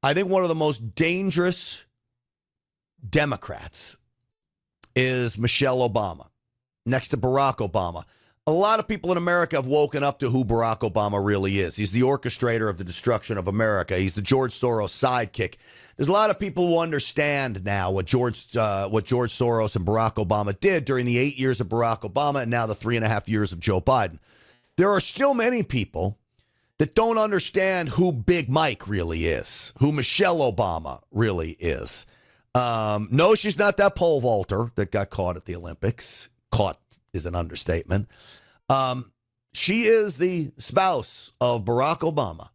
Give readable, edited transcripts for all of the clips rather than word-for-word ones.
I think one of the most dangerous Democrats is Michelle Obama, next to Barack Obama. A lot of people in America have woken up to who Barack Obama really is. He's the orchestrator of the destruction of America. He's the George Soros sidekick. There's a lot of people who understand now what George Soros and Barack Obama did during the 8 years of Barack Obama and now the 3.5 years of Joe Biden. There are still many people that don't understand who Big Mike really is, who Michelle Obama really is. No, she's not that pole vaulter that got caught at the Olympics. Caught is an understatement. She is the spouse of Barack Obama.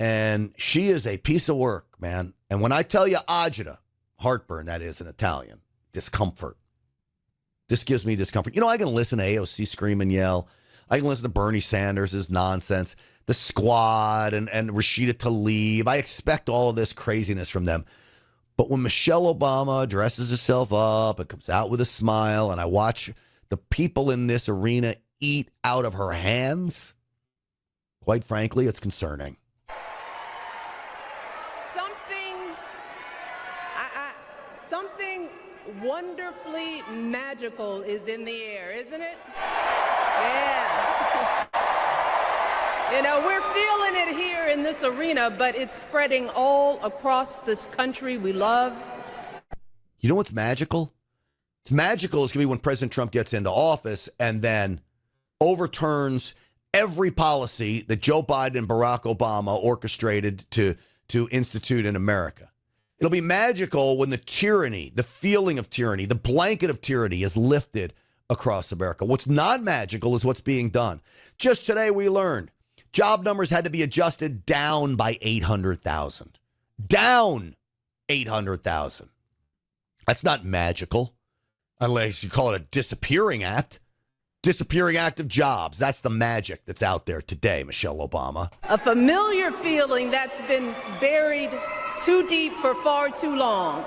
And she is a piece of work, man. And when I tell you agita, heartburn, that is in Italian, discomfort. This gives me discomfort. You know, I can listen to AOC scream and yell. I can listen to Bernie Sanders' nonsense, the Squad and Rashida Tlaib. I expect all of this craziness from them. But when Michelle Obama dresses herself up and comes out with a smile, and I watch the people in this arena eat out of her hands, quite frankly, it's concerning. Something wonderfully magical is in the air, isn't it? Yeah. You know, we're feeling it here in this arena, but it's spreading all across this country we love. You know what's magical? It's magical. It's going to be when President Trump gets into office and then overturns every policy that Joe Biden and Barack Obama orchestrated to institute in America. It'll be magical when the tyranny, the feeling of tyranny, the blanket of tyranny is lifted across America. What's not magical is what's being done. Just today we learned job numbers had to be adjusted down by 800,000. Down 800,000. That's not magical, unless you call it a disappearing act. Disappearing act of jobs. That's the magic that's out there today, Michelle Obama. A familiar feeling that's been buried too deep for far too long.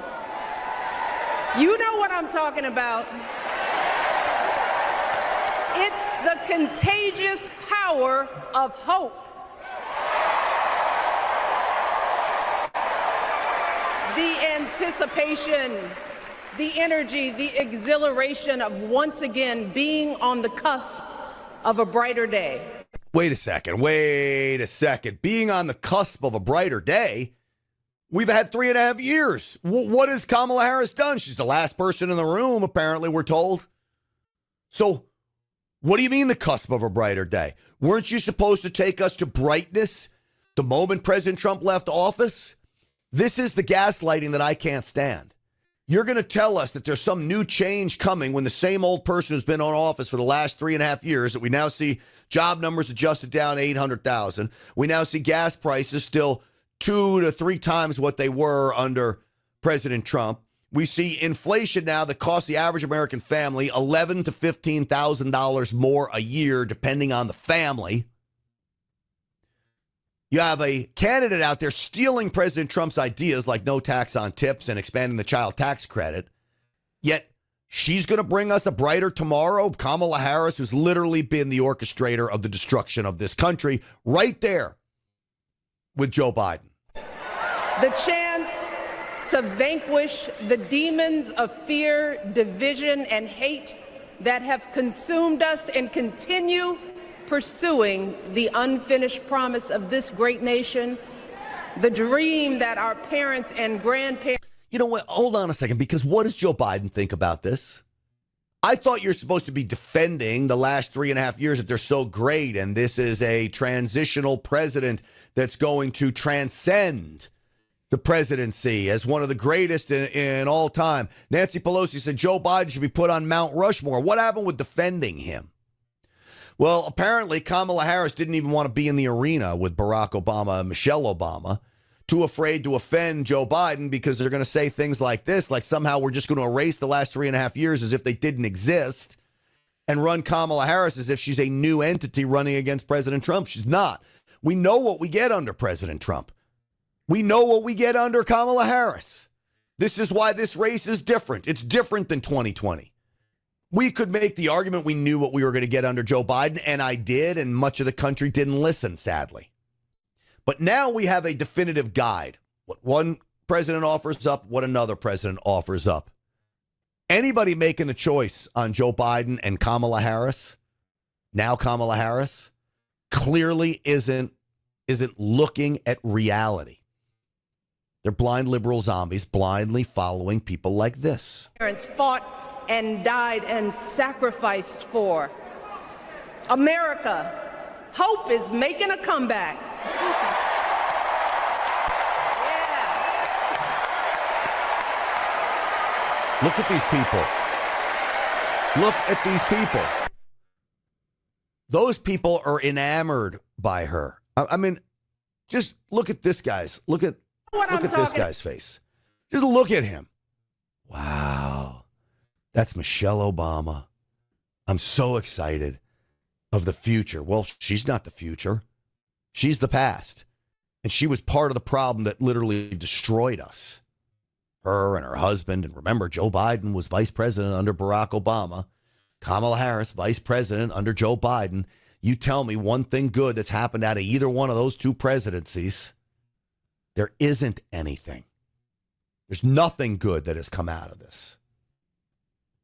You know what I'm talking about. It's the contagious power of hope. The anticipation, the energy, the exhilaration of once again being on the cusp of a brighter day. Wait a second. Being on the cusp of a brighter day? We've had 3.5 years. What has Kamala Harris done? She's the last person in the room, apparently, we're told. So what do you mean the cusp of a brighter day? Weren't you supposed to take us to brightness the moment President Trump left office? This is the gaslighting that I can't stand. You're going to tell us that there's some new change coming when the same old person who's been in office for the last 3.5 years, that we now see job numbers adjusted down 800,000. We now see gas prices still 2 to 3 times what they were under President Trump. We see inflation now that costs the average American family $11,000 to $15,000 more a year, depending on the family. You have a candidate out there stealing President Trump's ideas like no tax on tips and expanding the child tax credit. Yet she's going to bring us a brighter tomorrow. Kamala Harris, who's literally been the orchestrator of the destruction of this country, right there with Joe Biden. The chance to vanquish the demons of fear, division, and hate that have consumed us and continue pursuing the unfinished promise of this great nation, the dream that our parents and grandparents... You know what? Hold on a second, because what does Joe Biden think about this? I thought you're supposed to be defending the last 3.5 years that they're so great, and this is a transitional president that's going to transcend the presidency as one of the greatest in all time. Nancy Pelosi said Joe Biden should be put on Mount Rushmore. What happened with defending him? Well, apparently Kamala Harris didn't even want to be in the arena with Barack Obama and Michelle Obama, too afraid to offend Joe Biden because they're going to say things like this, like somehow we're just going to erase the last 3.5 years as if they didn't exist and run Kamala Harris as if she's a new entity running against President Trump. She's not. We know what we get under President Trump. We know what we get under Kamala Harris. This is why this race is different. It's different than 2020. We could make the argument we knew what we were going to get under Joe Biden, and I did, and much of the country didn't listen, sadly. But now we have a definitive guide. What one president offers up, what another president offers up. Anybody making the choice on Joe Biden and Kamala Harris, now Kamala Harris, clearly isn't looking at reality. They're blind liberal zombies blindly following people like this. Parents fought and died and sacrificed for. America, hope is making a comeback. Look at these people. Look at these people. Those people are enamored by her. I mean, just look at this guy's. Look at this guy's face. Just look at him. Wow. That's Michelle Obama. I'm so excited of the future. Well, she's not the future. She's the past. And she was part of the problem that literally destroyed us. Her and her husband. And remember, Joe Biden was vice president under Barack Obama. Kamala Harris, vice president under Joe Biden. You tell me one thing good that's happened out of either one of those two presidencies. There isn't anything. There's nothing good that has come out of this.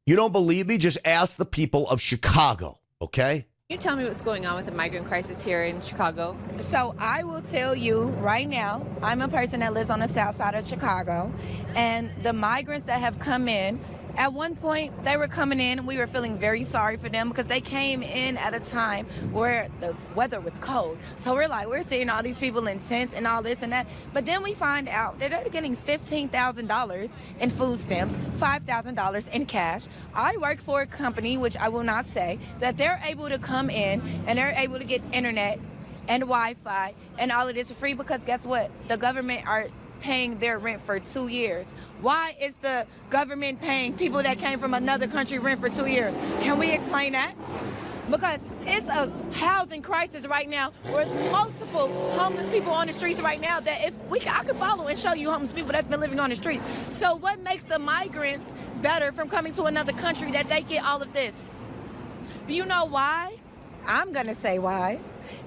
You don't believe me? Just ask the people of Chicago, okay? Can you tell me what's going on with the migrant crisis here in Chicago? So I will tell you right now, I'm a person that lives on the south side of Chicago, and the migrants that have come in, at one point they were coming in, we were feeling very sorry for them because they came in at a time where the weather was cold. So we're seeing all these people in tents and all this and that, but then we find out that they're getting $15,000 in food stamps, $5,000 in cash. I work for a company, which I will not say, that they're able to come in and they're able to get internet and Wi-Fi and all of this for free because guess what? The government are paying their rent for 2 years. Why is the government paying people that came from another country rent for 2 years? Can we explain that? Because it's a housing crisis right now with multiple homeless people on the streets right now that I could follow and show you homeless people that's been living on the streets. So what makes the migrants better from coming to another country that they get all of this? You know why? I'm going to say why.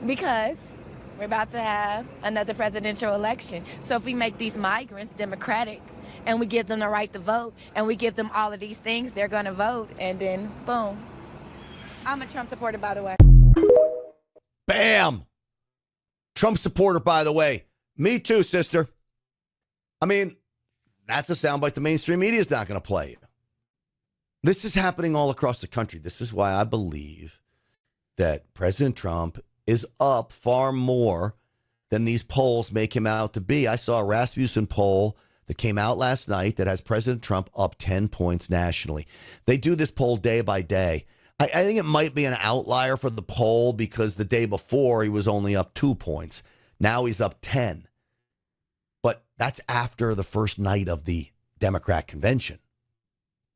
Because we're about to have another presidential election. So if we make these migrants democratic and we give them the right to vote and we give them all of these things, they're going to vote. And then, boom. I'm a Trump supporter, by the way. Bam! Trump supporter, by the way. Me too, sister. I mean, that's a soundbite the mainstream media is not going to play. This is happening all across the country. This is why I believe that President Trump is up far more than these polls make him out to be. I saw a Rasmussen poll that came out last night that has President Trump up 10 points nationally. They do this poll day by day. I think it might be an outlier for the poll because the day before he was only up 2 points. Now he's up 10. But that's after the first night of the Democrat convention.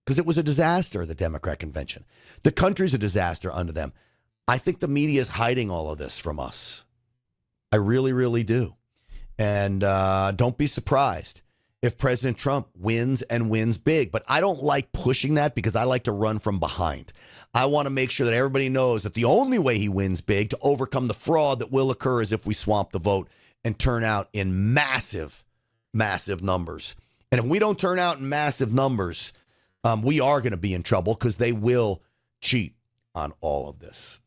Because it was a disaster, the Democrat convention. The country's a disaster under them. I think the media is hiding all of this from us. I really, really do. And don't be surprised if President Trump wins and wins big. But I don't like pushing that because I like to run from behind. I want to make sure that everybody knows that the only way he wins big to overcome the fraud that will occur is if we swamp the vote and turn out in massive, massive numbers. And if we don't turn out in massive numbers, we are going to be in trouble because they will cheat on all of this.